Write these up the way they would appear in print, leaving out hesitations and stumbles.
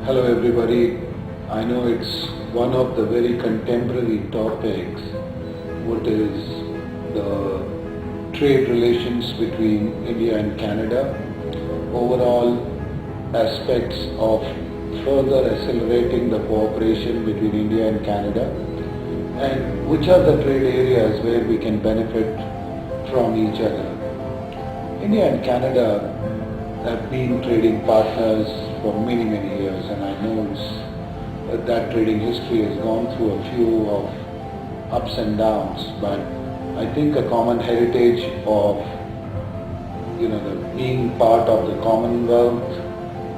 Hello everybody. I know it's one of the very contemporary topics, what is the trade relations between India and Canada, overall aspects of further accelerating the cooperation between India and Canada, and which are the trade areas where we can benefit from each other. India and Canada have been trading partners for many years, and I know that trading history has gone through a few of ups and downs, but I think a common heritage of the being part of the Commonwealth,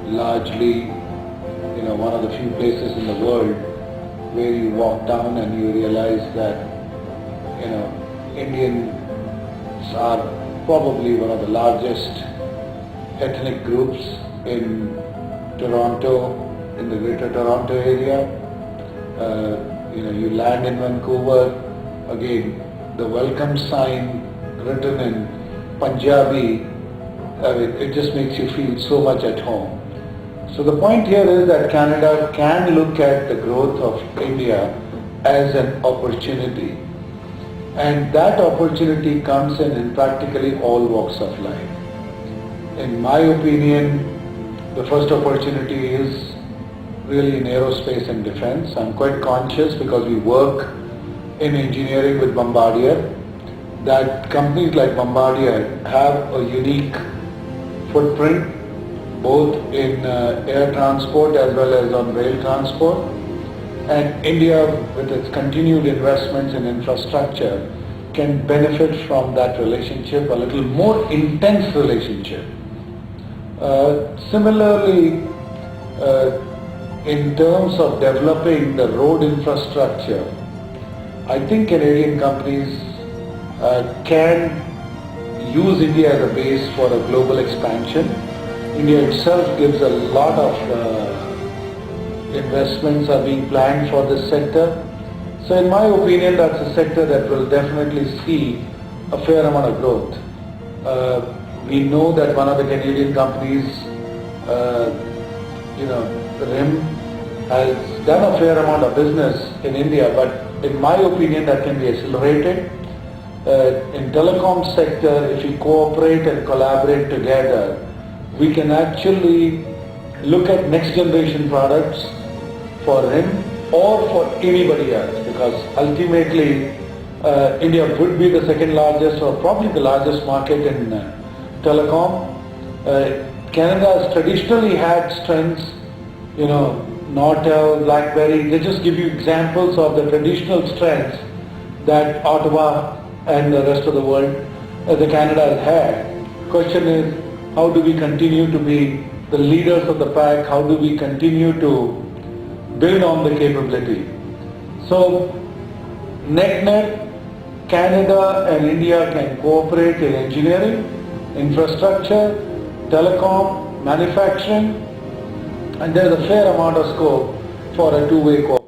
largely one of the few places in the world where you walk down and you realize that Indians are probably one of the largest ethnic groups in Toronto, in the Greater Toronto area. You land in Vancouver, again the welcome sign written in Punjabi, it just makes you feel so much at home. So the point here is that Canada can look at the growth of India as an opportunity, and that opportunity comes in practically all walks of life. In my opinion, the first opportunity is really in aerospace and defense. I'm quite conscious, because we work in engineering with Bombardier, that companies like Bombardier have a unique footprint both in air transport as well as on rail transport. And India, with its continued investments in infrastructure, can benefit from that relationship, a little more intense relationship. Similarly, in terms of developing the road infrastructure, I think Canadian companies can use India as a base for a global expansion. India itself gives a lot of investments are being planned for this sector. So in my opinion, that's a sector that will definitely see a fair amount of growth. We know that one of the Canadian companies, RIM, has done a fair amount of business in India, but in my opinion that can be accelerated. In telecom sector, if we cooperate and collaborate together, we can actually look at next generation products for RIM or for anybody else, because ultimately India would be the second largest or probably the largest market in telecom. Canada has traditionally had strengths, Nortel, BlackBerry, they just give you examples of the traditional strengths that Ottawa and the rest of the world, the Canada has had. Question is, how do we continue to be the leaders of the pack? How do we continue to build on the capability? So, net, Canada and India can cooperate in engineering, infrastructure, telecom, manufacturing, and there is a fair amount of scope for a two-way cooperation.